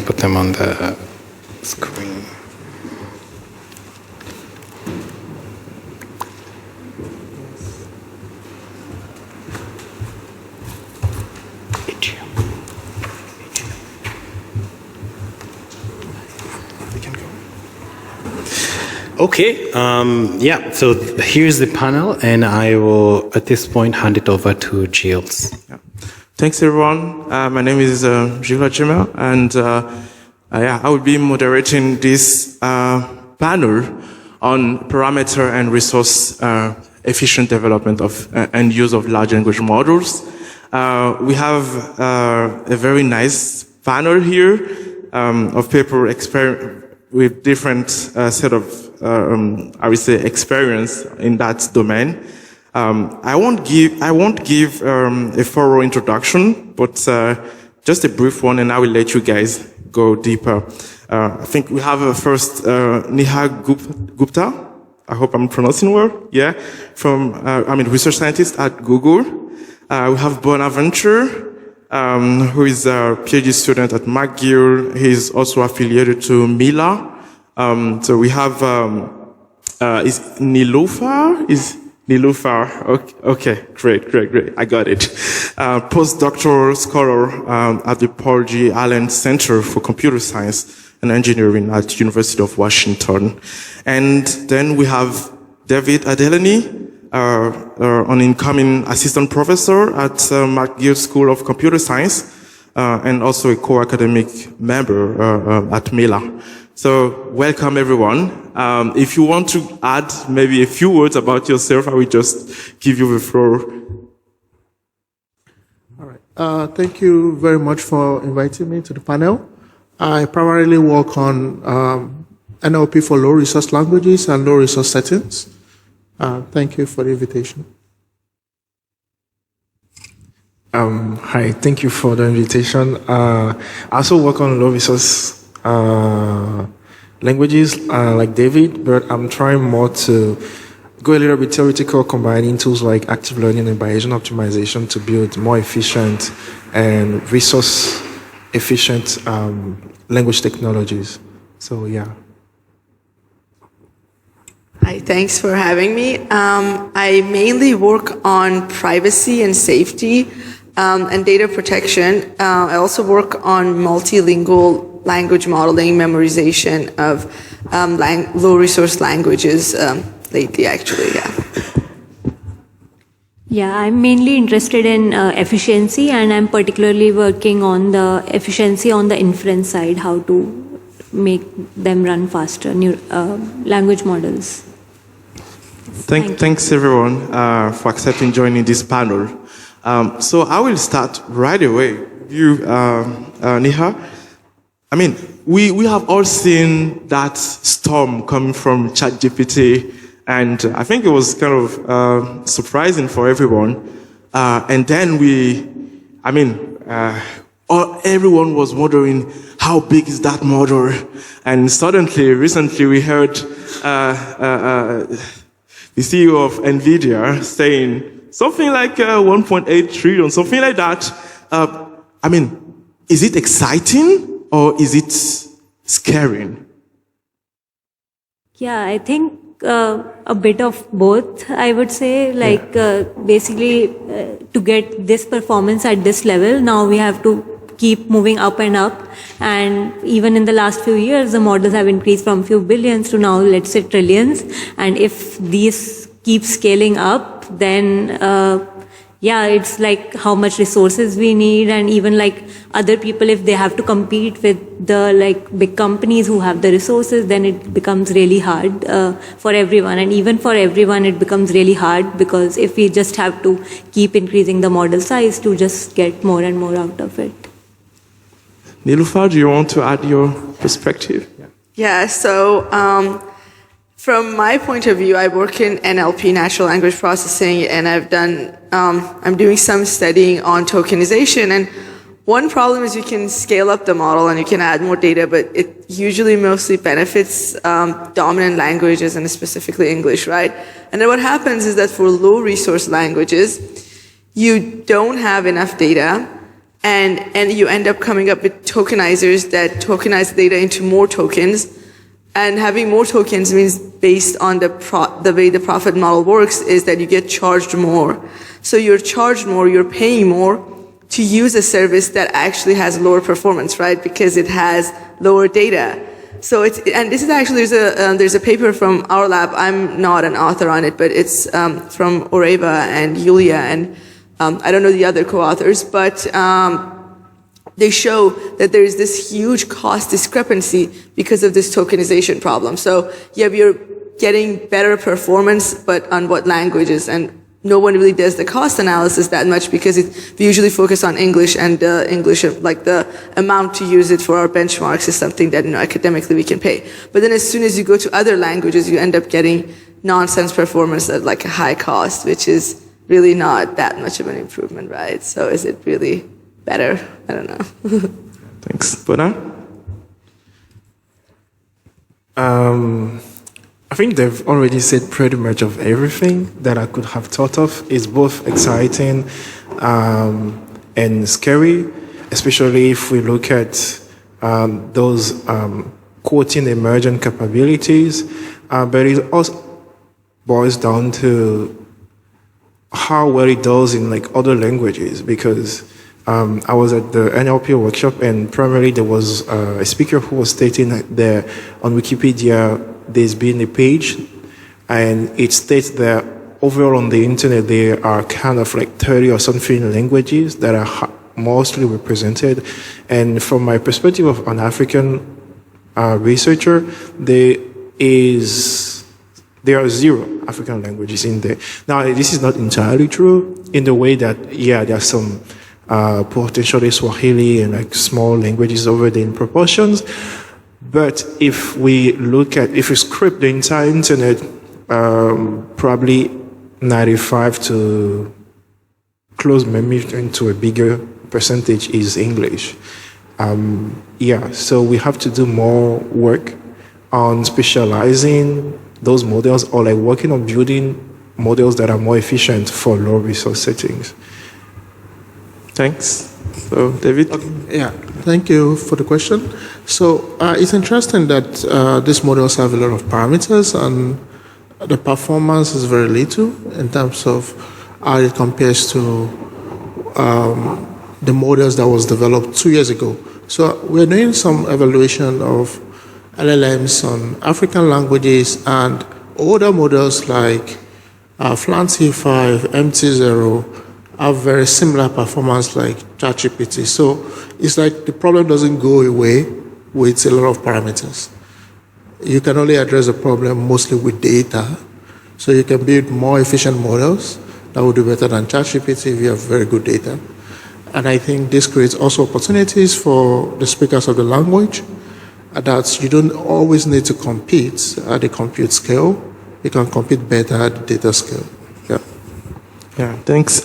put them on the screen. Okay, yeah, so here's the panel, and I will, at this point, hand it over to Gilles. Yeah. Thanks, everyone. My name is Gilles Jimmer, and yeah, I will be moderating this panel on parameter and resource efficient development of and use of large language models. We have a very nice panel here of people with different set of I would say experience in that domain. I won't give a thorough introduction, but just a brief one, and I will let you guys go deeper. I think we have first Neha Gupta. I hope I'm pronouncing well. Yeah, from research scientist at Google. We have Bonaventure, who is a PhD student at McGill. He's also affiliated to Mila. So we have, is Nilufar? Okay, great. I got it. Postdoctoral scholar, at the Paul G. Allen Center for Computer Science and Engineering at University of Washington. And then we have David Adelany, an incoming assistant professor at McGill School of Computer Science, and also a co-academic member at Mila. So welcome everyone. If you want to add maybe a few words about yourself, I will just give you the floor. All right. Thank you very much for inviting me to the panel. I primarily work on NLP for low resource languages and low resource settings. Thank you for the invitation. Hi, thank you for the invitation. I also work on low resource languages like David, but I'm trying more to go a little bit theoretical, combining tools like active learning and Bayesian optimization to build more efficient and resource efficient language technologies. So yeah. Hi, thanks for having me. I mainly work on privacy and safety and data protection. I also work on multilingual language modeling, memorization of low resource languages lately, actually, yeah. Yeah, I'm mainly interested in efficiency, and I'm particularly working on the efficiency on the inference side, how to make them run faster, language models. Thanks everyone for accepting joining this panel. So I will start right away. You, Neha. I mean, we have all seen that storm coming from ChatGPT, and I think it was kind of surprising for everyone. And then everyone was wondering how big is that model, and suddenly, recently, we heard the CEO of NVIDIA saying something like 1.8 trillion, something like that. Is it exciting? Or is it scaring? Yeah, I think a bit of both, I would say. Like, basically, to get this performance at this level, now we have to keep moving up and up. And even in the last few years, the models have increased from few billions to now, let's say, trillions. And if these keep scaling up, then yeah, it's like how much resources we need, and even like other people, if they have to compete with the like big companies who have the resources, then it becomes really hard for everyone. And even for everyone, it becomes really hard, because if we just have to keep increasing the model size to just get more and more out of it. Nilufar, do you want to add your perspective? Yeah, so from my point of view, I work in NLP, natural language processing, and I'm doing some studying on tokenization. And one problem is you can scale up the model and you can add more data, but it usually mostly benefits dominant languages, and specifically English, right? And then what happens is that for low resource languages, you don't have enough data, and you end up coming up with tokenizers that tokenize data into more tokens. And having more tokens means, based on the way the profit model works, is that you get charged more. So you're charged more, you're paying more to use a service that actually has lower performance, right? Because it has lower data. So and this is actually, there's a paper from our lab. I'm not an author on it, but it's from Oreva and Yulia, and I don't know the other co-authors, but they show that there is this huge cost discrepancy because of this tokenization problem. So you're getting better performance, but on what languages? And no one really does the cost analysis that much, because we usually focus on English, and English, like the amount to use it for our benchmarks, is something that academically we can pay. But then as soon as you go to other languages, you end up getting nonsense performance at like a high cost, which is really not that much of an improvement, right? So is it really better? I don't know. Thanks. Bona? I think they've already said pretty much of everything that I could have thought of. It's both exciting and scary, especially if we look at those quoting emergent capabilities. But it also boils down to how well it does in like other languages, because I was at the NLP workshop, and primarily there was a speaker who was stating that there on Wikipedia there's been a page, and it states that overall on the internet there are kind of like 30 or something languages that are mostly represented. And from my perspective of an African researcher, there are 0 African languages in there. Now, this is not entirely true in the way that, yeah, there are some potentially Swahili and like small languages over there in proportions. But if we scrape the entire internet, probably 95 to close maybe into a bigger percentage is English. So we have to do more work on specializing those models, or like working on building models that are more efficient for low resource settings. Thanks. So, David? Okay. Yeah, thank you for the question. So it's interesting that these models have a lot of parameters, and the performance is very little in terms of how it compares to the models that was developed 2 years ago. So we're doing some evaluation of LLMs on African languages, and older models like FLAN-T5, MT0 have very similar performance like ChatGPT. So it's like the problem doesn't go away with a lot of parameters. You can only address the problem mostly with data. So you can build more efficient models that will do better than ChatGPT if you have very good data. And I think this creates also opportunities for the speakers of the language, that you don't always need to compete at the compute scale. You can compete better at the data scale. Yeah. Yeah, thanks.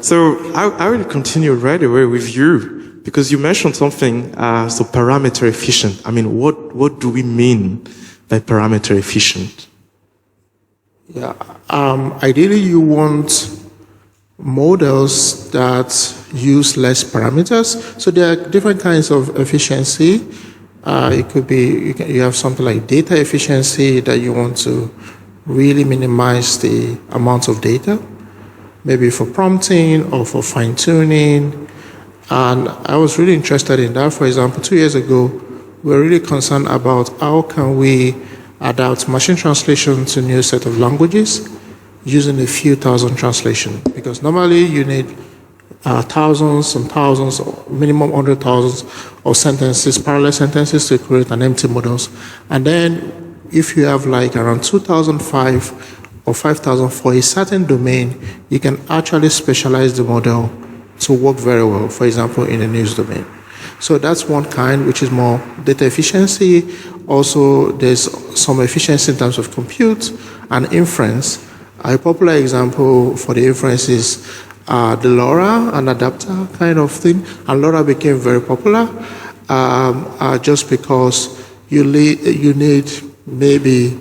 So I will continue right away with you, because you mentioned something, so parameter efficient. I mean, what do we mean by parameter efficient? Yeah. Ideally, you want models that use less parameters. So there are different kinds of efficiency. It could be, you have something like data efficiency, that you want to really minimize the amount of data, maybe for prompting or for fine-tuning. And I was really interested in that. For example, 2 years ago, we were really concerned about how can we adapt machine translation to a new set of languages using a few thousand translations. Because normally you need thousands and thousands, or minimum 100,000 of sentences, parallel sentences, to create an empty models. And then if you have like around 2005 or 5,000 for a certain domain, you can actually specialize the model to work very well, for example, in the news domain. So that's one kind, which is more data efficiency. Also, there's some efficiency in terms of compute and inference. A popular example for the inference is the LoRa, an adapter kind of thing. And LoRa became very popular just because you need maybe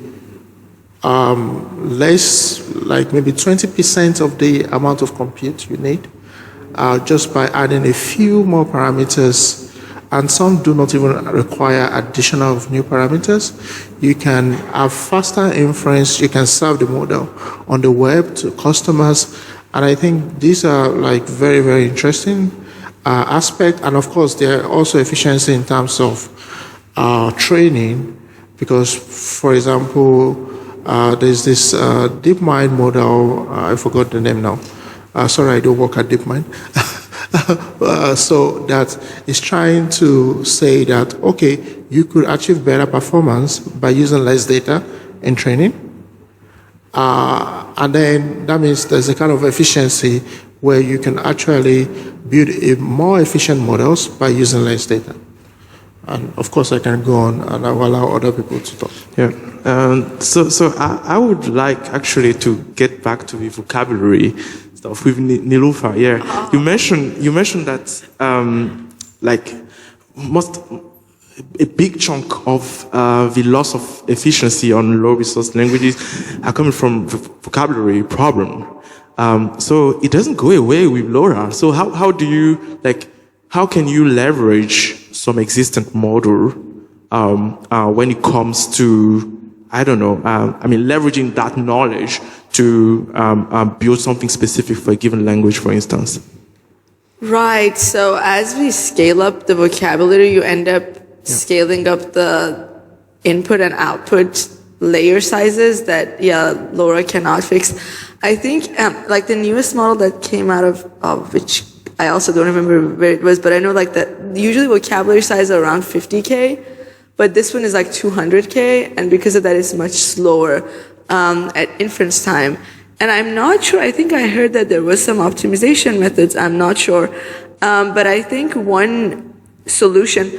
less, like maybe 20% of the amount of compute you need. just by adding a few more parameters, and some do not even require additional of new parameters. You can have faster inference. You can serve the model on the web to customers. And I think these are like very, very interesting aspect. And of course, there are also efficiency in terms of training, because, for example, there's this DeepMind model. I forgot the name now. Sorry, I don't work at DeepMind. So that is trying to say that, okay, you could achieve better performance by using less data in training. And then that means there's a kind of efficiency where you can actually build a more efficient models by using less data. And of course, I can go on and I will allow other people to talk. Yeah. So I would like actually to get back to the vocabulary stuff with Nilufer. Yeah. You mentioned that like a big chunk of the loss of efficiency on low resource languages are coming from the vocabulary problem. So it doesn't go away with LoRa. So how do you how can you leverage some existent model when it comes to, I don't know, leveraging that knowledge to build something specific for a given language, for instance? Right. So as we scale up the vocabulary, you end up scaling up the input and output layer sizes that, LoRa cannot fix. I think like the newest model that came out of which I also don't remember where it was, but I know like that usually vocabulary size are around 50K, but this one is like 200K, and because of that it's much slower at inference time. And I'm not sure, I think I heard that there was some optimization methods, I'm not sure. But I think one solution,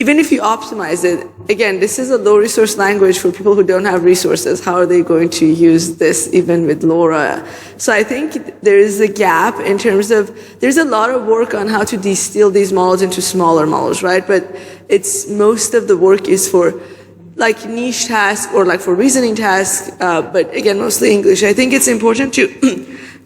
even if you optimize it, again, this is a low resource language for people who don't have resources. How are they going to use this even with LoRa? So I think there is a gap in terms of, there's a lot of work on how to distill these models into smaller models, right? But most of the work is for like niche tasks or like for reasoning tasks, but again, mostly English. I think it's important to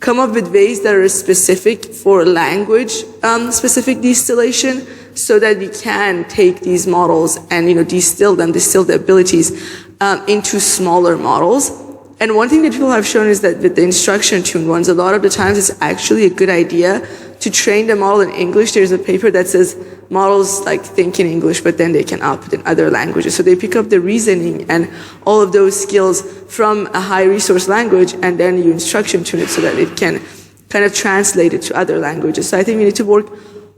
come up with ways that are specific for language specific distillation, so that we can take these models and distill the abilities into smaller models. And one thing that people have shown is that with the instruction tuned ones, a lot of the times it's actually a good idea to train the model in English. There's a paper that says models like think in English, but then they can output in other languages. So they pick up the reasoning and all of those skills from a high resource language, and then you instruction tune it so that it can kind of translate it to other languages. So I think we need to work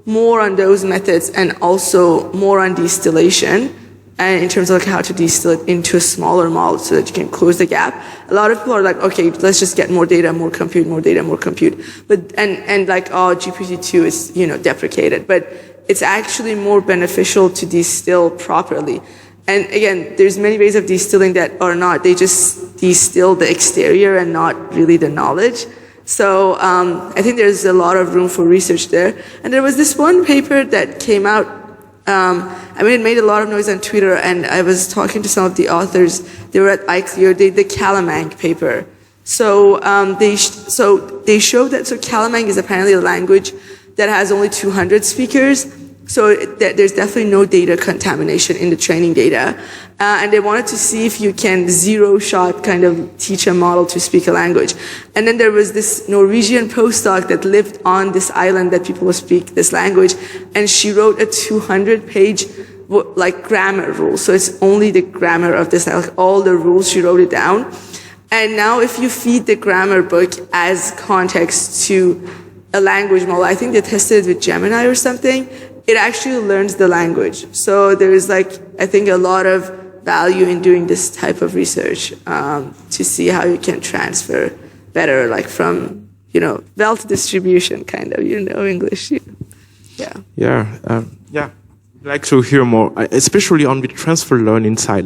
more on those methods and also more on distillation, and in terms of like how to distill it into a smaller model so that you can close the gap. A lot of people are like, okay, let's just get more data, more compute, more data, more compute. But, and like, oh, GPT-2 is, deprecated. But it's actually more beneficial to distill properly. And again, there's many ways of distilling that are not, they just distill the exterior and not really the knowledge. So I think there's a lot of room for research there. And there was this one paper that came out, it made a lot of noise on Twitter, and I was talking to some of the authors. They were at ICLR, the Calamang paper. So they showed that, so Calamang is apparently a language that has only 200 speakers. So there's definitely no data contamination in the training data. And they wanted to see if you can zero-shot kind of teach a model to speak a language. And then there was this Norwegian postdoc that lived on this island that people would speak this language, and she wrote a 200-page grammar rule. So it's only the grammar of this, like all the rules, she wrote it down. And now if you feed the grammar book as context to a language model, I think they tested it with Gemini or something, it actually learns the language. So there is I think a lot of value in doing this type of research to see how you can transfer better, from, wealth distribution kind of, English. Yeah. Yeah. I'd like to hear more, especially on the transfer learning side.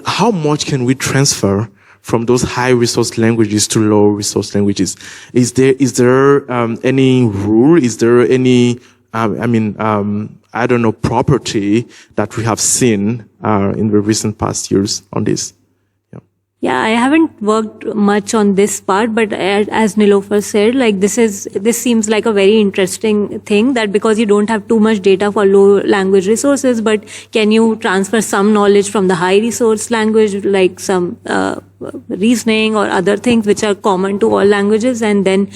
How much can we transfer from those high resource languages to low resource languages? Is there any rule? Is there any property that we have seen in the recent past years on this? Yeah, I haven't worked much on this part, but as Nilofer said, like this seems like a very interesting thing, that because you don't have too much data for low language resources, but can you transfer some knowledge from the high resource language, like some reasoning or other things which are common to all languages, and then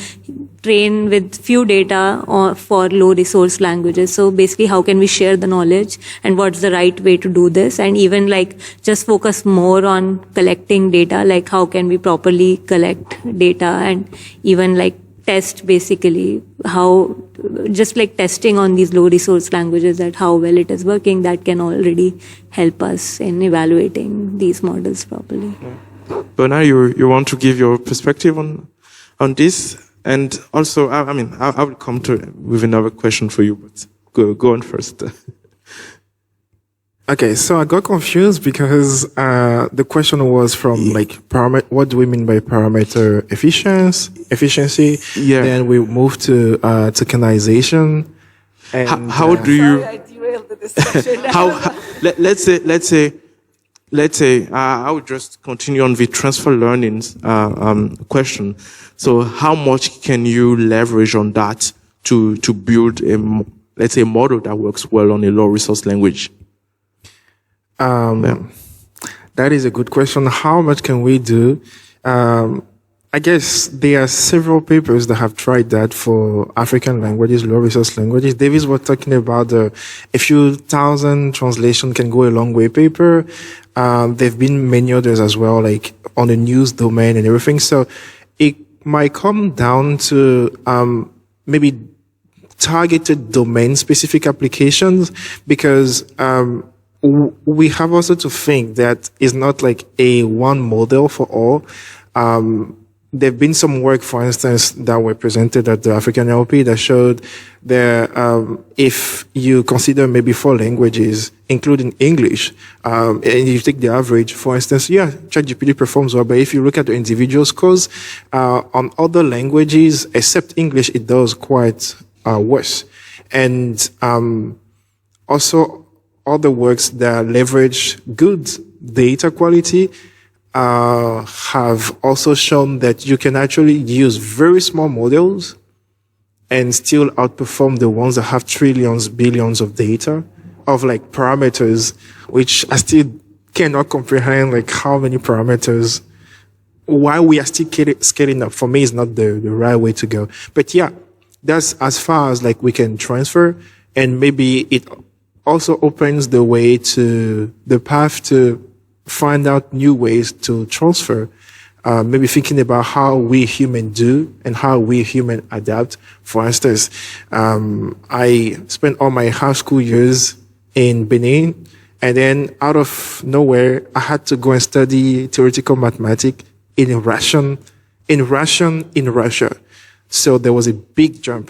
train with few data for low resource languages. So basically, how can we share the knowledge, and what's the right way to do this, and even like just focus more on collecting data, like how can we properly collect data, and even like test basically how, just like testing on these low resource languages, that how well it is working, that can already help us in evaluating these models properly. But now you want to give your perspective on this, and also I will come with another question for you, but go on first. Okay, so I got confused because the question was from like what do we mean by parameter efficiency? Yeah. Then we moved to tokenization. And how do you? Sorry, I derailed the discussion. Let's say I would just continue on the transfer learnings question. So how much can you leverage on that to build a model that works well on a low resource language? That is a good question. How much can we do? I guess there are several papers that have tried that for African languages, low resource languages. Davis was talking about a few thousand translation can go a long way paper. There've been many others as well, like on the news domain and everything. So it might come down to maybe targeted domain specific applications, because we have also to think that it's not like a one model for all. There have been some work, for instance, that were presented at the African LP that showed that if you consider maybe 4 languages, including English, and you take the average, for instance, yeah, ChatGPT performs well, but if you look at the individual scores, on other languages, except English, it does quite worse. And also other works that leverage good data quality have also shown that you can actually use very small models and still outperform the ones that have trillions, billions of data of like parameters, which I still cannot comprehend like how many parameters, why we are still scaling up. For me, is not the right way to go. But yeah, that's as far as like we can transfer, and maybe it also opens the way to the path to find out new ways to transfer, maybe thinking about how we human do and how we human adapt. For instance, I spent all my high school years in Benin, and then out of nowhere, I had to go and study theoretical mathematics in Russian in Russia. So there was a big jump.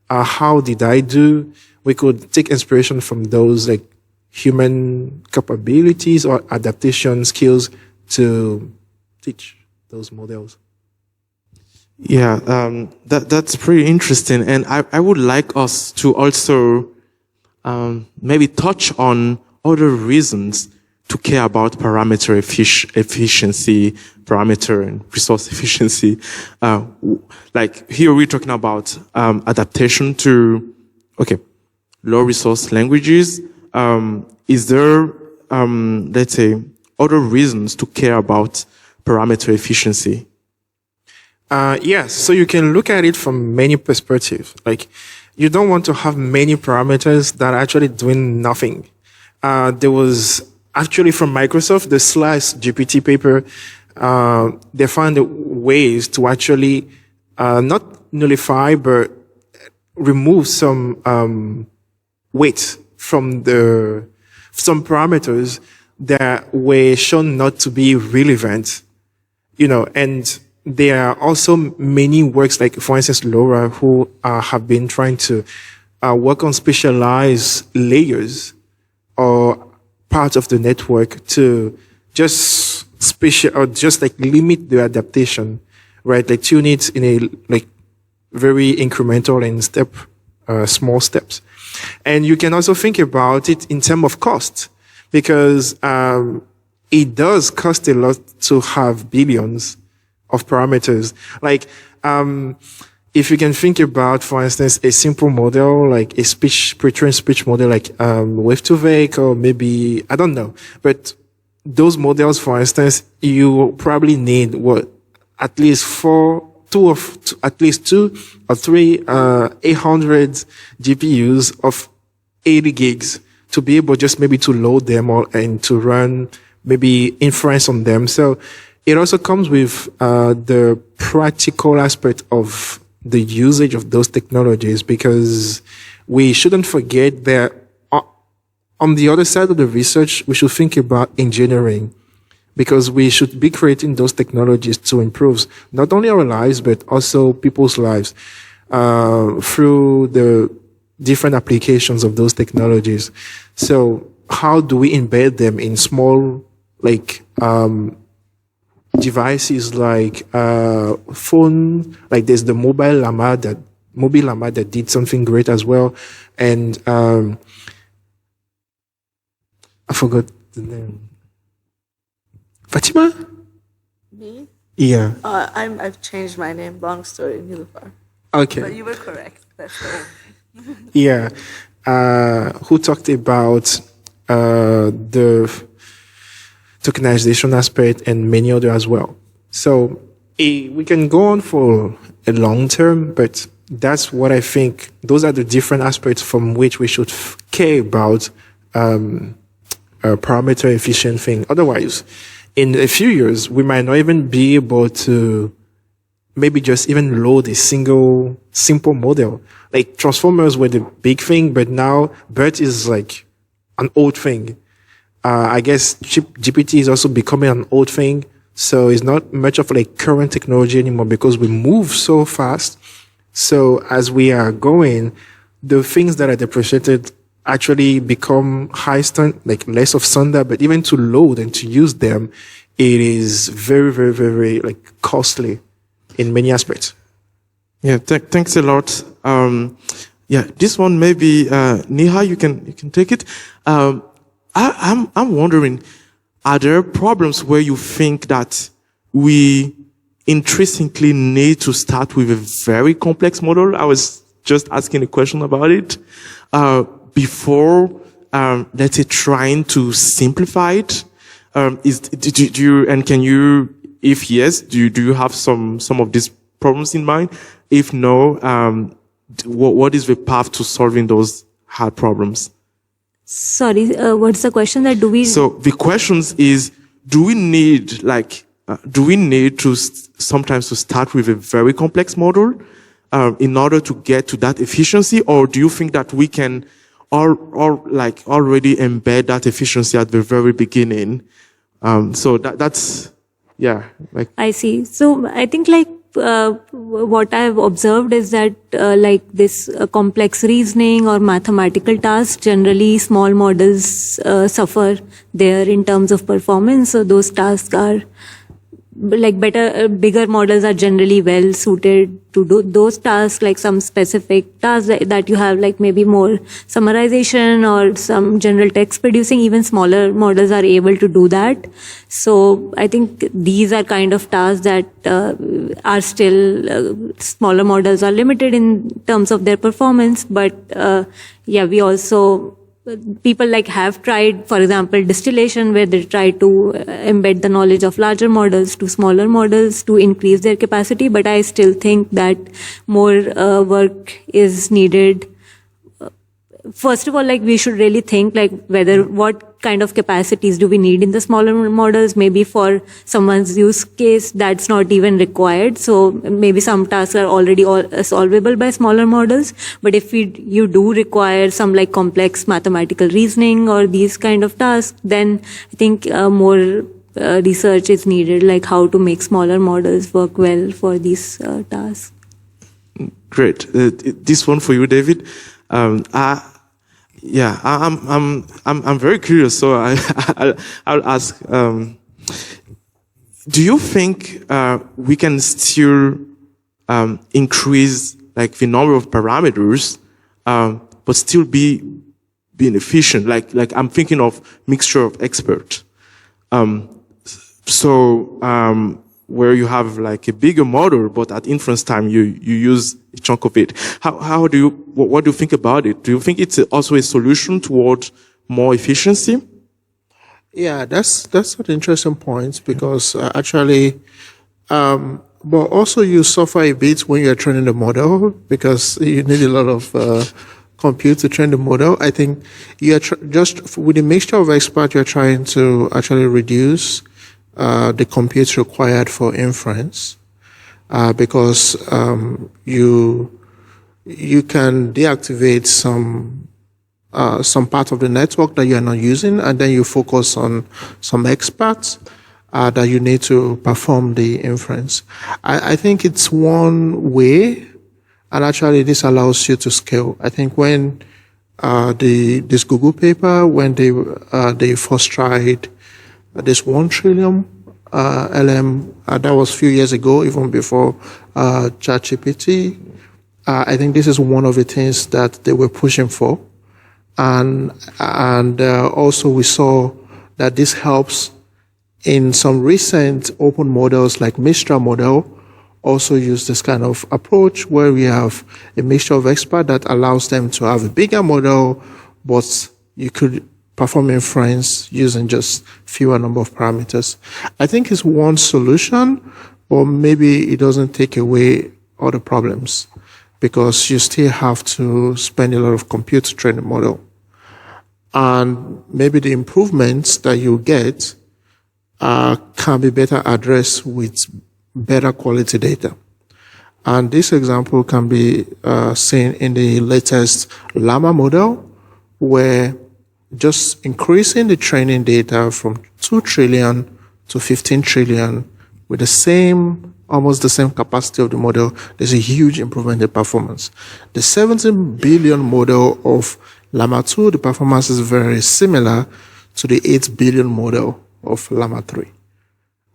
How did I do? We could take inspiration from those like human capabilities or adaptation skills to teach those models. Yeah, that's pretty interesting. And I would like us to also maybe touch on other reasons to care about parameter efficiency, parameter and resource efficiency. Like here we're talking about adaptation to, low resource languages. Is there, let's say, other reasons to care about parameter efficiency? Yes. So you can look at it from many perspectives. Like, you don't want to have many parameters that are actually doing nothing. There was actually from Microsoft, the Slice GPT paper, they found ways to actually, not nullify, but remove some, weight from some parameters that were shown not to be relevant, and there are also many works, like for instance, Laura, who have been trying to work on specialized layers or parts of the network to just limit the adaptation, right? Like tune it in a like very incremental and small steps. And you can also think about it in terms of cost, because it does cost a lot to have billions of parameters. Like, if you can think about, for instance, a simple model, like a pre-trained speech model, like, wave-to-wake, or maybe, I don't know. But those models, for instance, you probably need at least two or three, 800 GPUs of 80 gigs to be able just maybe to load them and to run maybe inference on them. So it also comes with the practical aspect of the usage of those technologies, because we shouldn't forget that on the other side of the research, we should think about engineering, because we should be creating those technologies to improve not only our lives, but also people's lives through the different applications of those technologies. So how do we embed them in small, like, devices like phone, like there's the mobile llama that did something great as well. And I forgot the name. Fatima? Me? Yeah. I've changed my name. Long story, Nilufar. Okay. But you were correct. That's all. Yeah. Who talked about the tokenization aspect and many other as well. So we can go on for a long term, but that's what I think. Those are the different aspects from which we should care about a parameter efficient thing. Otherwise, in a few years, we might not even be able to maybe just even load a simple model. Like transformers were the big thing, but now BERT is like an old thing. I guess GPT is also becoming an old thing. So it's not much of like current technology anymore, because we move so fast. So as we are going, the things that are depreciated actually become like less of standard, but even to load and to use them, it is very, very, very, very like costly in many aspects. Yeah, thanks a lot. Yeah, this one maybe, Neha, you can take it. I'm wondering, are there problems where you think that we intrinsically need to start with a very complex model? I was just asking a question about it, before, let's say, trying to simplify it. Can you, if yes, do you have some of these problems in mind? If no, what is the path to solving those hard problems? Sorry, what's the question? So the questions is, do we need to sometimes to start with a very complex model, in order to get to that efficiency? Or do you think that we can already embed that efficiency at the very beginning? So that's, yeah. Like, I see. So I think what I've observed is that this complex reasoning or mathematical tasks, generally small models suffer there in terms of performance. So those tasks are bigger models are generally well suited to do those tasks, like some specific tasks that you have, like maybe more summarization or some general text producing. Even smaller models are able to do that. So I think these are kind of tasks that are still, smaller models are limited in terms of their performance. But we also, people have tried, for example, distillation, where they try to embed the knowledge of larger models to smaller models to increase their capacity. But I still think that more work is needed. First of all, we should really think what kind of capacities do we need in the smaller models. Maybe for someone's use case, that's not even required. So maybe some tasks are already solvable by smaller models. But if you do require some complex mathematical reasoning or these kind of tasks, then I think more research is needed, like how to make smaller models work well for these tasks. Great. This one for you, David. I'm very curious, so I'll ask. Do you think we can still increase the number of parameters, but still being efficient? Like I'm thinking of mixture of experts. Where you have like a bigger model, but at inference time you use a chunk of it. What do you think about it? Do you think it's also a solution towards more efficiency? Yeah, that's an interesting point because but also you suffer a bit when you're training the model because you need a lot of compute to train the model. I think you're just with a mixture of experts, you're trying to actually reduce the compute required for inference because you can deactivate some part of the network that you are not using, and then you focus on some experts that you need to perform the inference. I think it's one way, and actually this allows you to scale. I think when this Google paper, when they first tried this 1 trillion LM, that was a few years ago, even before ChatGPT. I think this is one of the things that they were pushing for. And also we saw that this helps in some recent open models like Mistral model, also use this kind of approach where we have a mixture of experts that allows them to have a bigger model, but you could perform inference using just fewer number of parameters. I think it's one solution, but maybe it doesn't take away all the problems because you still have to spend a lot of compute to train the model. And maybe the improvements that you get can be better addressed with better quality data. And this example can be seen in the latest Llama model, where just increasing the training data from 2 trillion to 15 trillion with almost the same capacity of the model, there's a huge improvement in performance. The 17 billion model of Llama 2, the performance is very similar to the 8 billion model of Llama 3.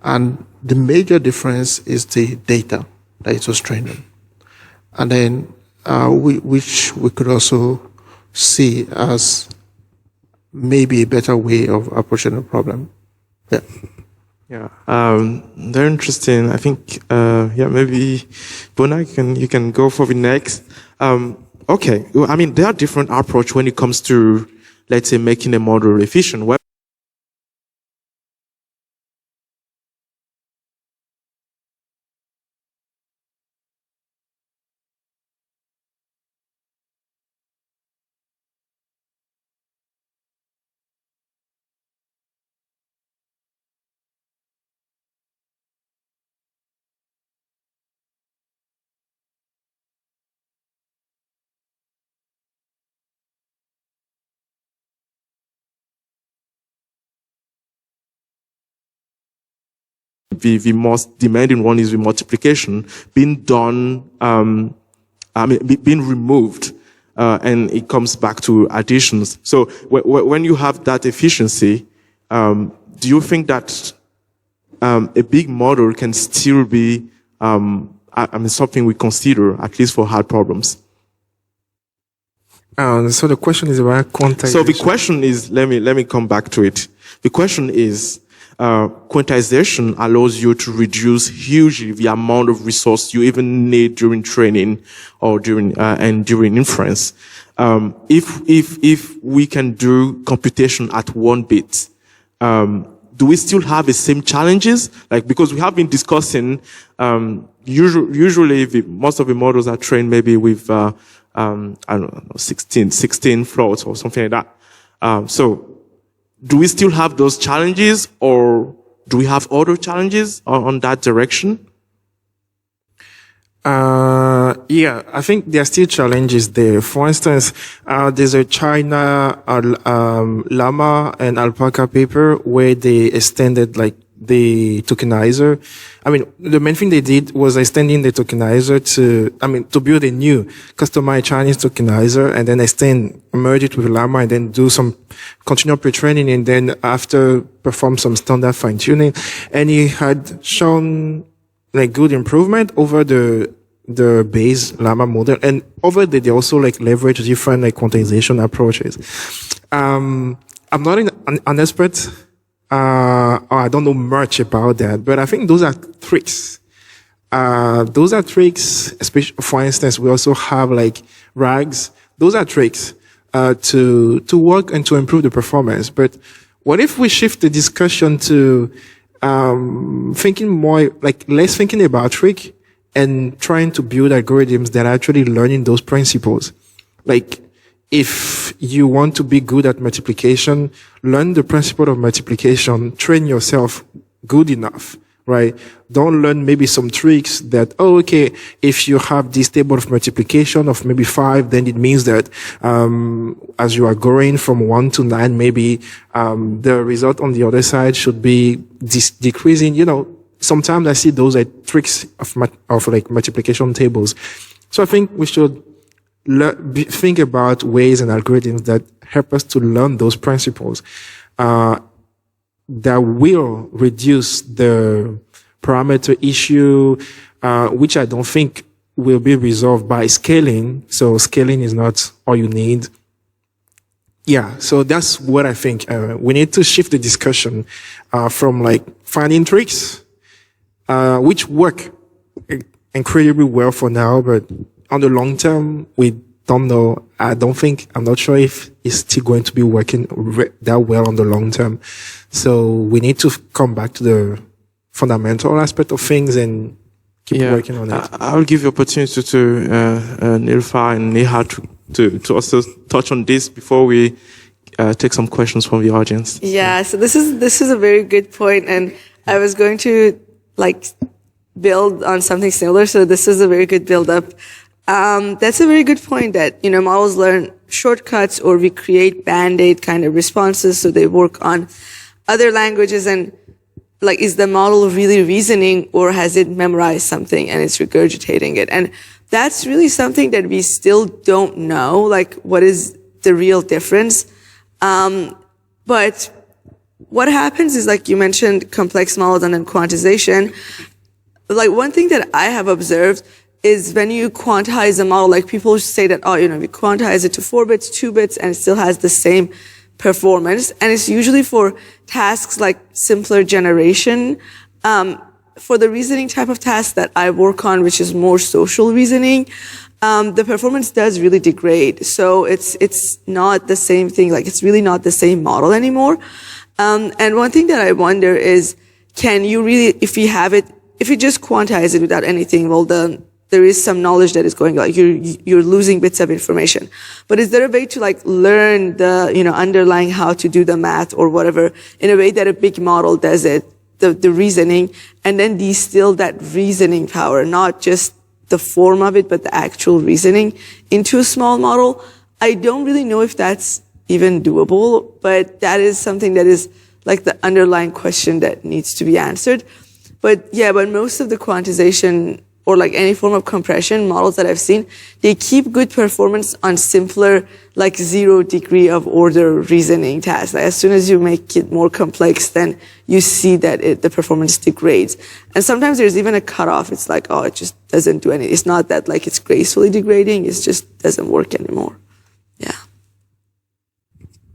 And the major difference is the data that it was trained on. And then, which we could also see as maybe a better way of approaching the problem. Yeah. Yeah. Very interesting. I think, maybe Bona, you can go for the next. Okay. Well, I mean, there are different approaches when it comes to, let's say, making a model efficient. The most demanding one is the multiplication being done, being removed, and it comes back to additions. So when you have that efficiency, do you think that a big model can still be something we consider, at least for hard problems? So the question is about quantization. So the question is, let me come back to it. The question is, quantization allows you to reduce hugely the amount of resource you even need during training or during inference. If we can do computation at 1 bit, do we still have the same challenges? Like, because we have been discussing, usually most of the models are trained maybe with, 16 floats or something like that. So do we still have those challenges, or do we have other challenges on that direction? Yeah, I think there are still challenges there. For instance, there's a China llama and alpaca paper where they extended like the tokenizer. I mean, the main thing they did was extending the tokenizer to build a new customized Chinese tokenizer and then merge it with llama and then do some continual pre-training and then after perform some standard fine tuning. And he had shown like good improvement over the base llama model. And over there, they also like leverage different like quantization approaches. I'm not an expert I don't know much about that, but I think those are tricks. Those are tricks, especially, for instance, we also have like RAGs. Those are tricks, to work and to improve the performance. But what if we shift the discussion to, thinking more, like less thinking about trick and trying to build algorithms that are actually learning those principles? Like, if you want to be good at multiplication, learn the principle of multiplication, train yourself good enough, right? Don't learn maybe some tricks that, oh, okay, if you have this table of multiplication of maybe 5, then it means that, as you are going from 1 to 9, maybe, the result on the other side should be decreasing. You know, sometimes I see those like tricks of like multiplication tables. So I think we should think about ways and algorithms that help us to learn those principles, that will reduce the parameter issue, which I don't think will be resolved by scaling. So scaling is not all you need. Yeah, so that's what I think. We need to shift the discussion, from like finding tricks, which work incredibly well for now, but on the long term, we don't know. I'm not sure if it's still going to be working that well on the long term. So we need to come back to the fundamental aspect of things and keep working on it. I'll give you opportunity to Nilfa and Neha to also touch on this before we take some questions from the audience. Yeah, so this is a very good point, and I was going to like build on something similar. So this is a very good build up. That's a very good point that, you know, models learn shortcuts, or we create band-aid kind of responses. So they work on other languages, and like, is the model really reasoning, or has it memorized something and it's regurgitating it? And that's really something that we still don't know, like what is the real difference. But what happens is, like you mentioned, complex models and then quantization. Like, one thing that I have observed is when you quantize a model, like people say that, oh, you know, we quantize it to 4 bits, 2 bits, and it still has the same performance. And it's usually for tasks like simpler generation. For the reasoning type of tasks that I work on, which is more social reasoning, the performance does really degrade. So it's not the same thing. Like, it's really not the same model anymore. And one thing that I wonder is, can you really, if you just quantize it without anything, well, there is some knowledge that is going, like, you're losing bits of information. But is there a way to like learn the, you know, underlying how to do the math or whatever in a way that a big model does it, the reasoning, and then distill that reasoning power, not just the form of it, but the actual reasoning into a small model? I don't really know if that's even doable, but that is something that is like the underlying question that needs to be answered. But yeah, but most of the quantization or like any form of compression models that I've seen, they keep good performance on simpler, like 0 degree of order reasoning tasks. Like, as soon as you make it more complex, then you see that the performance degrades. And sometimes there's even a cutoff. It's like, oh, it just doesn't do anything. It's not that like it's gracefully degrading. It just doesn't work anymore. Yeah.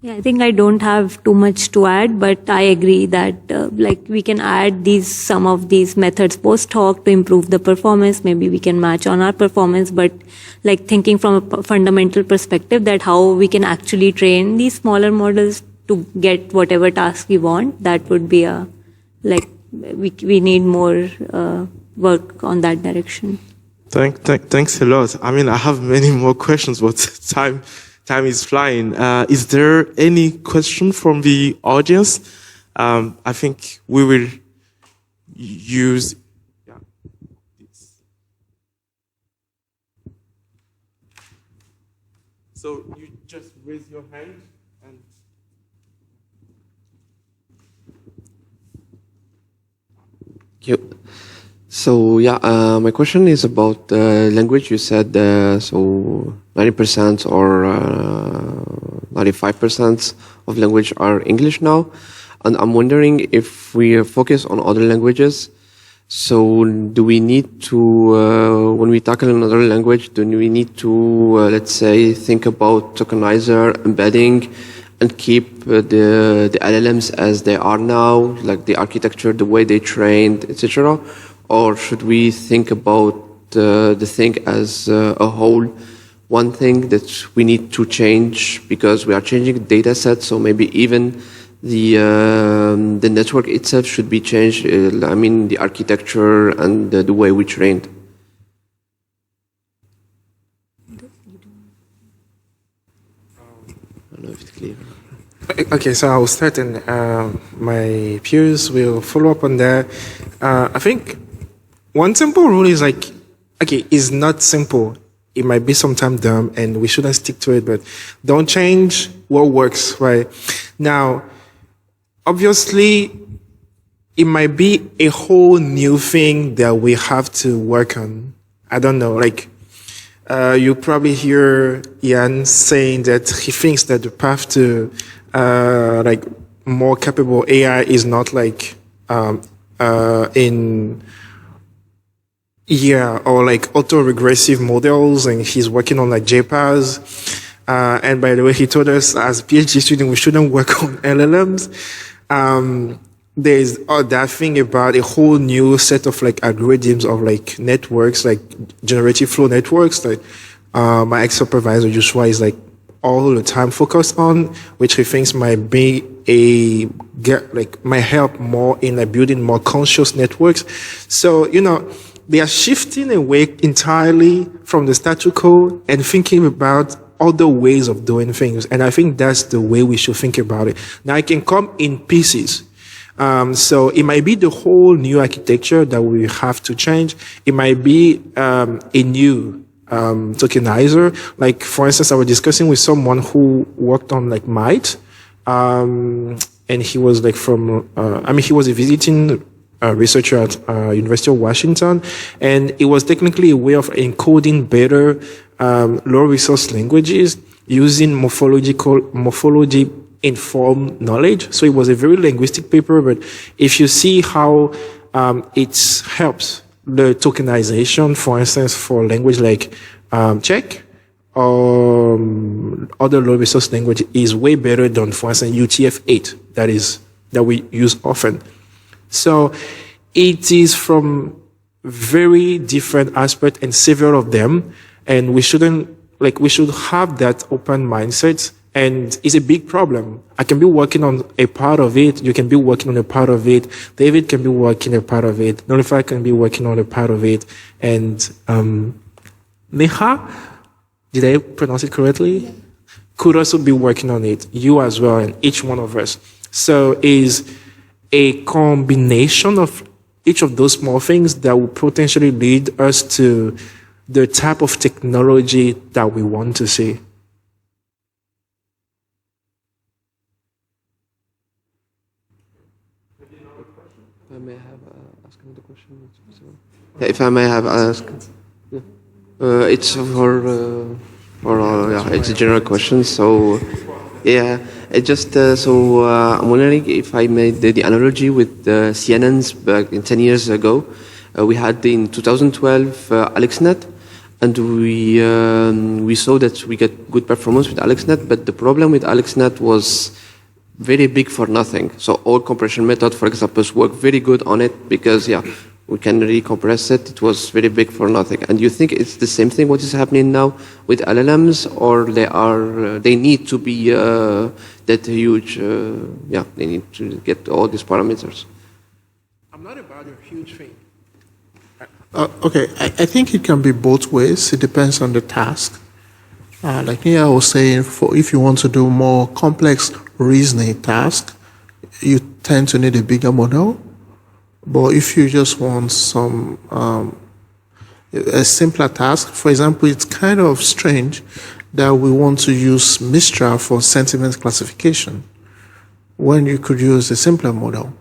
Yeah, I think I don't have too much to add, but I agree that like we can add some of these methods post hoc to improve the performance. Maybe we can match on our performance, but like thinking from a fundamental perspective, that how we can actually train these smaller models to get whatever task we want, that would be we need more work on that direction. Thanks a lot. I mean, I have many more questions, but time is flying. Is there any question from the audience? I think we will use this. So you just raise your hand and. Thank you. So my question is about language. You said so 90% or 95% of language are English now, and I'm wondering if we focus on other languages. So do we need to, when we tackle another language, do we need to, let's say, think about tokenizer embedding and keep the LLMs as they are now, like the architecture, the way they trained, etc., or should we think about the thing as a whole, one thing that we need to change because we are changing data sets, so maybe even the network itself should be changed. I mean, the architecture and the way we trained. I don't know if it's clear. Okay, so I'll start and my peers will follow up on that. I think one simple rule is like, okay, it's not simple. It might be sometimes dumb and we shouldn't stick to it, but don't change what works, right? Now, obviously, it might be a whole new thing that we have to work on. I don't know, like, you probably hear Ian saying that he thinks that the path to like more capable AI is not like in or like auto-regressive models, and he's working on like JPAs. And by the way, he told us as a PhD student we shouldn't work on LLMs. There's that thing about a whole new set of like algorithms of like networks, like generative flow networks that my ex-supervisor Joshua is like all the time focused on, which he thinks might be might help more in like building more conscious networks. So, they are shifting away entirely from the status quo and thinking about other ways of doing things. And I think that's the way we should think about it. Now, it can come in pieces. So it might be the whole new architecture that we have to change. It might be a new tokenizer. Like, for instance, I was discussing with someone who worked on like Might, and he was like he was a visiting researcher at University of Washington, and it was technically a way of encoding better low resource languages using morphology informed knowledge. So it was a very linguistic paper, but if you see how it helps the tokenization, for instance, for language like Czech or other low resource language is way better than, for instance, UTF-8 that we use often. So it is from very different aspects and several of them, and we should have that open mindset. And it's a big problem. I can be working on a part of it. You can be working on a part of it. David can be working a part of it. Nolify can be working on a part of it. And Neha, did I pronounce it correctly? Yeah. Could also be working on it. You as well, and each one of us. So is a combination of each of those small things that will potentially lead us to the type of technology that we want to see. If I may have asked, it's it's a general question. So, yeah, it just I'm wondering if I made the analogy with CNNs back in 10 years ago. We had in 2012 AlexNet, and we saw that we get good performance with AlexNet, but the problem with AlexNet was very big for nothing. So all compression methods, for example, work very good on it because we can recompress it. It was very big for nothing. And you think it's the same thing what is happening now with LLMs, or they need to be that huge? They need to get all these parameters. I'm not about a huge thing. Okay, I think it can be both ways. It depends on the task. Like Nia was saying, if you want to do more complex reasoning task, you tend to need a bigger model. But if you just want a simpler task, for example, it's kind of strange that we want to use Mistral for sentiment classification when you could use a simpler model.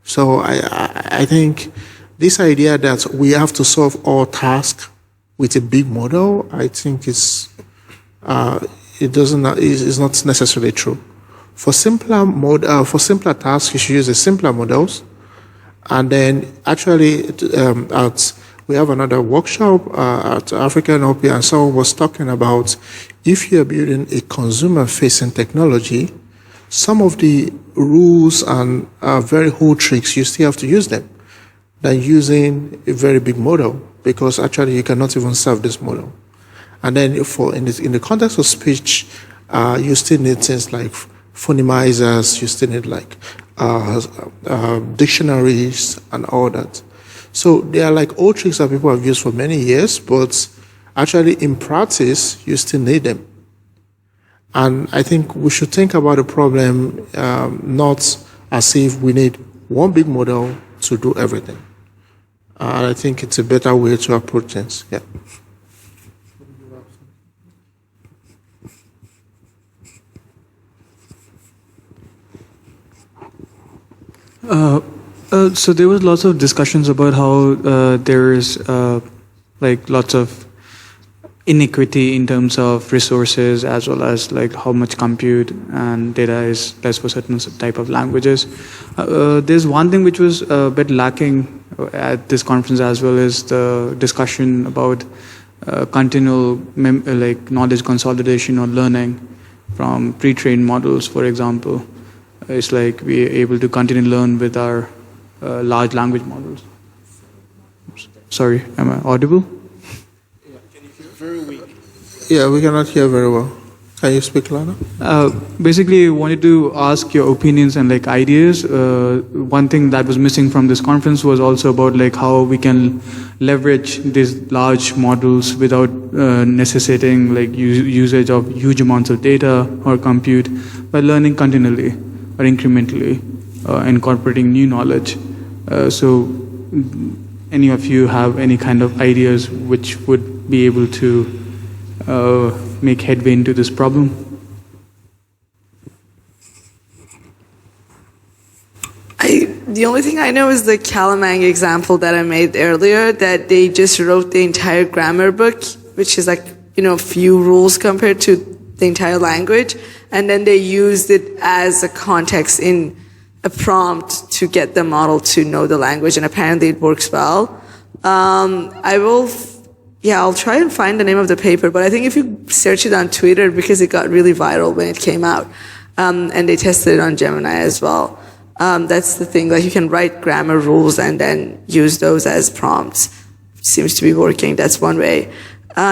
So I think this idea that we have to solve all tasks with a big model, I think it's not necessarily true. For simpler tasks, you should use the simpler models. And then actually, we have another workshop at African OP, and someone was talking about if you're building a consumer-facing technology, some of the rules and very old tricks, you still have to use them than using a very big model, because actually you cannot even serve this model. And then in the context of speech, you still need things like phonemizers, you still need like dictionaries and all that. So they are like old tricks that people have used for many years, but actually in practice, you still need them. And I think we should think about the problem not as if we need one big model to do everything. And I think it's a better way to approach things. Yeah. So there was lots of discussions about how there is like lots of inequity in terms of resources, as well as like how much compute and data is less for certain type of languages. There's one thing which was a bit lacking at this conference as well, is the discussion about continual like knowledge consolidation or learning from pre-trained models, for example. It's like we're able to continue to learn with our large language models. Sorry, am I audible? Yeah, we cannot hear very well. Can you speak louder? Basically, wanted to ask your opinions and like ideas. One thing that was missing from this conference was also about like how we can leverage these large models without necessitating like usage of huge amounts of data or compute, by learning continually or incrementally, incorporating new knowledge. So any of you have any kind of ideas which would be able to make headway into this problem? The only thing I know is the Calamang example that I made earlier, that they just wrote the entire grammar book, which is like, few rules compared to the entire language, and then they used it as a context in a prompt to get the model to know the language, and apparently it works well. I'll try and find the name of the paper, but I think if you search it on Twitter, because it got really viral when it came out, and they tested it on Gemini as well. That's the thing, like you can write grammar rules and then use those as prompts. Seems to be working, that's one way.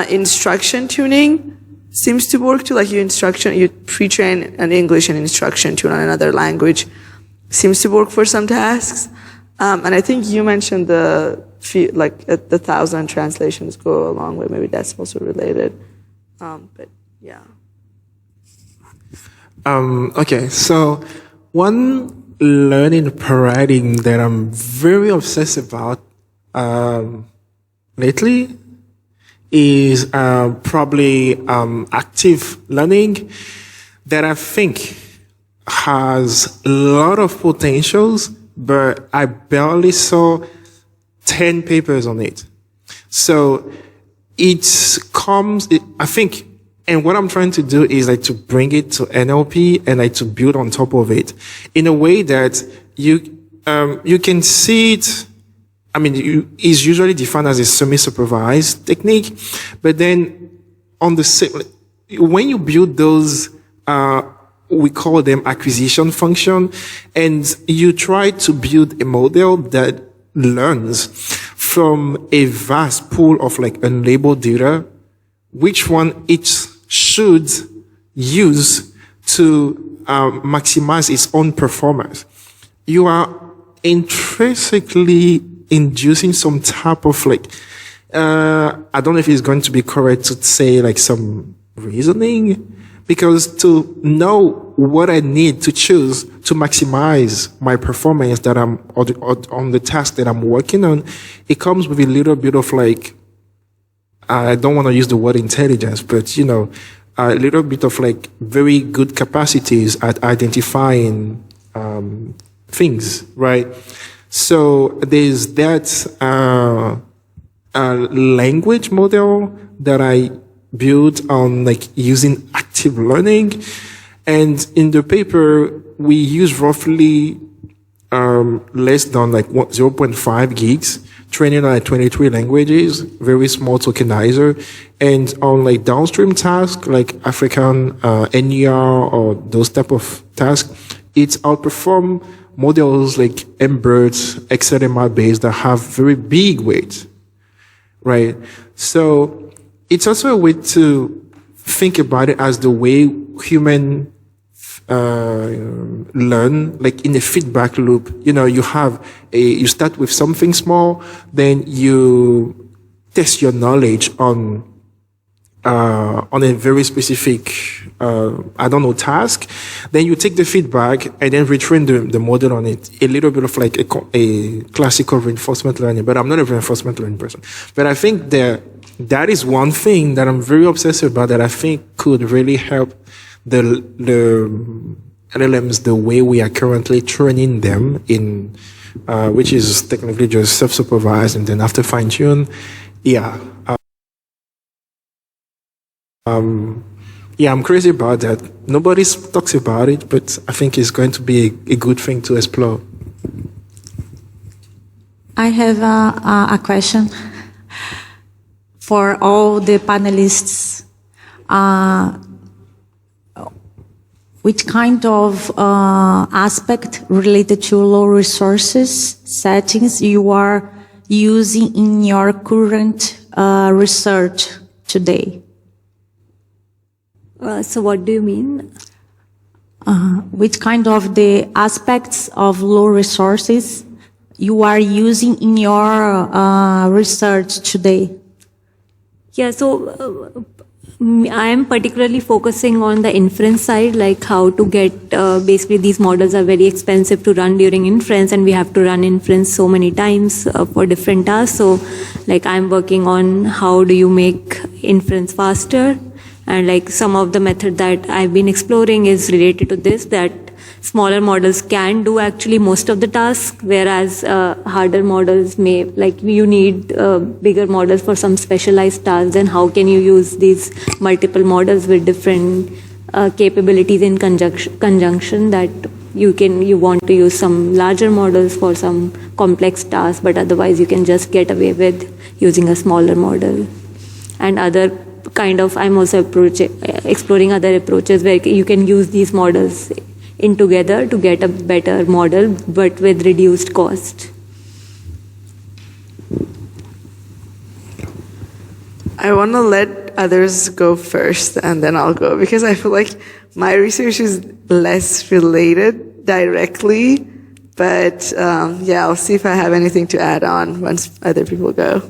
Instruction tuning seems to work too, like you pre-train an English and instruction tune on another language. Seems to work for some tasks. And I think you mentioned the 1,000 translations go a long way. Maybe that's also related. But yeah. Okay, so one learning paradigm that I'm very obsessed about lately is probably active learning, that I think has a lot of potentials, but I barely saw 10 papers on it. So I think, and what I'm trying to do is like to bring it to NLP and like to build on top of it in a way that you can see it. I mean, it's usually defined as a semi-supervised technique, but then when you build those, we call them acquisition function, and you try to build a model that learns from a vast pool of like unlabeled data, which one it should use to maximize its own performance. You are intrinsically inducing some type of like, I don't know if it's going to be correct to say like some reasoning, because to know what I need to choose to maximize my performance that I'm on the task that I'm working on, it comes with a little bit of like, I don't want to use the word intelligence, but a little bit of like very good capacities at identifying things, right? So there's that language model that I built on like using active learning, and in the paper we use roughly less than like 0.5 gigs, training on like 23 languages, very small tokenizer, and on like downstream tasks like African NER or those type of tasks, it's outperform models like MBERT, XLMR based that have very big weight, right? So it's also a way to think about it as the way human learn, like in a feedback loop. You know, you start with something small, then you test your knowledge on a very specific, task. Then you take the feedback and then retrain the model on it. A little bit of like a classical reinforcement learning, but I'm not a reinforcement learning person. But I think that is one thing that I'm very obsessed about that I think could really help the LLMs the way we are currently training them in, which is technically just self-supervised and then after fine-tune. Yeah. I'm crazy about that. Nobody talks about it, but I think it's going to be a good thing to explore. I have a question for all the panelists. Which kind of aspect related to low resources settings you are using in your current research today? So what do you mean? Which kind of the aspects of low resources you are using in your research today? Yeah, so I am particularly focusing on the inference side, like how to get, basically these models are very expensive to run during inference and we have to run inference so many times for different tasks. So like I'm working on how do you make inference faster, and like some of the method that I've been exploring is related to this, that smaller models can do actually most of the tasks, whereas harder models may, like you need bigger models for some specialized tasks. And how can you use these multiple models with different capabilities in conjunction, that you want to use some larger models for some complex tasks, but otherwise you can just get away with using a smaller model. And other kind of, I'm also exploring other approaches where you can use these models in together to get a better model, but with reduced cost. I want to let others go first and then I'll go, because I feel like my research is less related directly, but yeah, I'll see if I have anything to add on once other people go.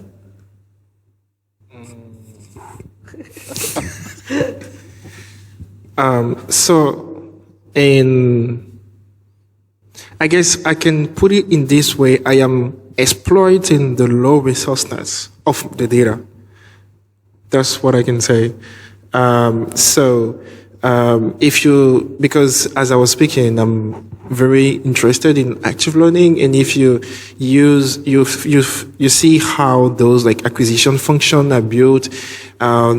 I guess I can put it in this way. I am exploiting the low resourceness of the data. That's what I can say. Because as I was speaking, I'm very interested in active learning, and if you see how those like acquisition functions are built,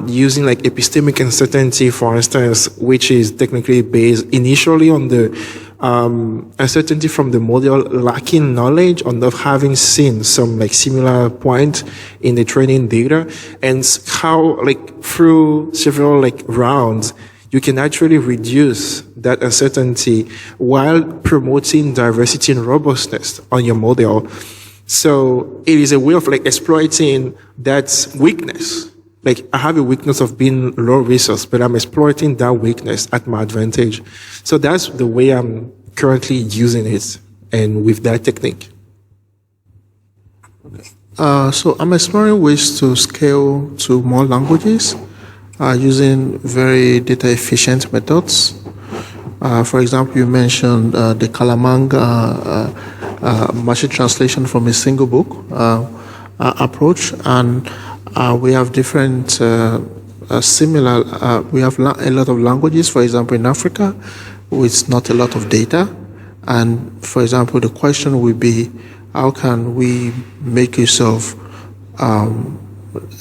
using like epistemic uncertainty, for instance, which is technically based initially on the uncertainty from the model lacking knowledge or not having seen some like similar point in the training data, and how like through several like rounds you can actually reduce that uncertainty while promoting diversity and robustness on your model. So it is a way of like exploiting that weakness. Like I have a weakness of being low resource, but I'm exploiting that weakness at my advantage. So that's the way I'm currently using it, and with that technique. So I'm exploring ways to scale to more languages using very data efficient methods. For example, you mentioned the Calamang machine translation from a single book approach, and we have different similar. We have a lot of languages. For example, in Africa, with not a lot of data, and for example, the question would be, how can we make use of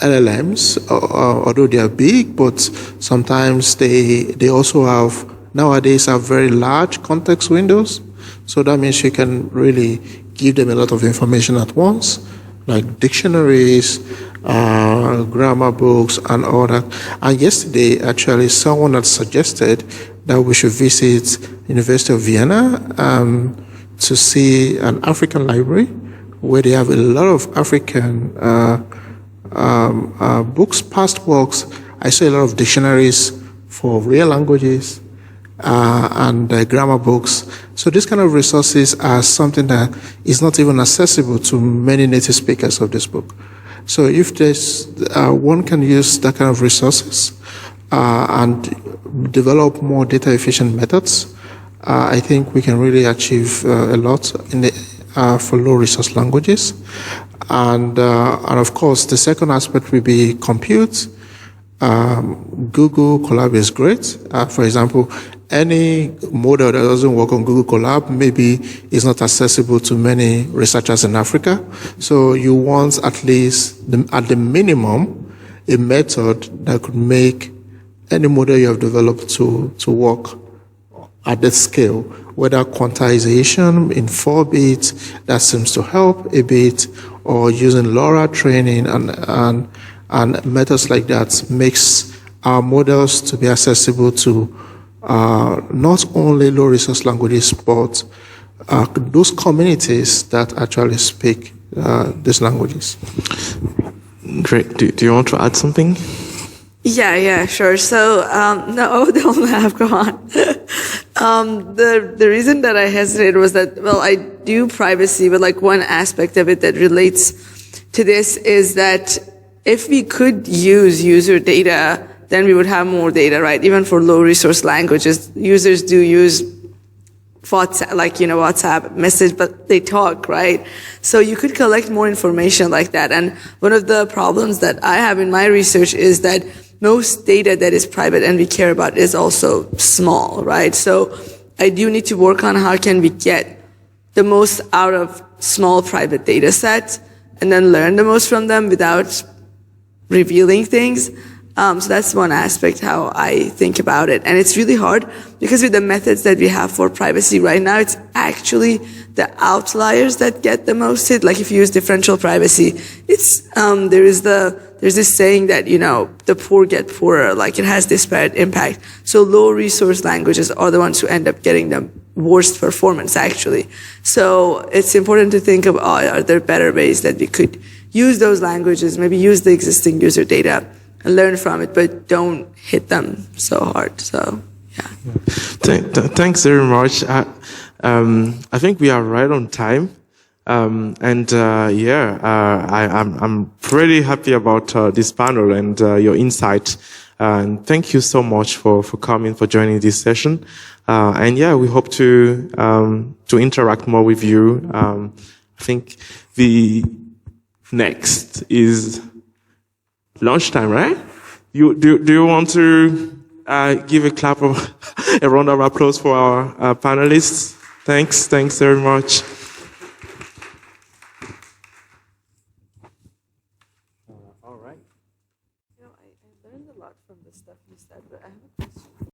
LLMs, although they are big, but sometimes they also have, nowadays have very large context windows. So that means you can really give them a lot of information at once, like dictionaries, grammar books, and all that. And yesterday, actually, someone had suggested that we should visit University of Vienna to see an African library where they have a lot of African books, past works. I saw a lot of dictionaries for real languages and grammar books. So these kind of resources are something that is not even accessible to many native speakers of this book. So if there's one can use that kind of resources and develop more data efficient methods, I think we can really achieve a lot in the, for low resource languages. And of course, the second aspect will be compute. Google Colab is great. For example, any model that doesn't work on Google Colab maybe is not accessible to many researchers in Africa. So you want at least, at the minimum, a method that could make any model you have developed to work at that scale, whether quantization in 4-bit, that seems to help a bit, or using LoRa training and methods like that makes our models to be accessible to not only low resource languages, but those communities that actually speak these languages. Great. Do you want to add something? Yeah, sure. So, no, don't laugh, go on. The reason that I hesitated was that, well, I do privacy, but like one aspect of it that relates to this is that if we could use user data, then we would have more data, right? Even for low resource languages, users do use WhatsApp, WhatsApp message, but they talk, right? So you could collect more information like that. And one of the problems that I have in my research is that most data that is private and we care about is also small, right? So I do need to work on how can we get the most out of small private data sets and then learn the most from them without revealing things. So that's one aspect how I think about it. And it's really hard because with the methods that we have for privacy right now, it's actually the outliers that get the most hit. Like if you use differential privacy, it's, there's this saying that, the poor get poorer, like it has disparate impact. So low resource languages are the ones who end up getting the worst performance actually. So it's important to think of, are there better ways that we could use those languages, maybe use the existing user data and learn from it, but don't hit them so hard. So, yeah. Thanks very much. I think we are right on time. I'm pretty happy about this panel and your insight. And thank you so much for coming, for joining this session. We hope to interact more with you. I think the next is lunchtime, right? Do you want to give a round of applause for our panelists? Thanks very much. I learned a lot from the stuff you said, but I have a question.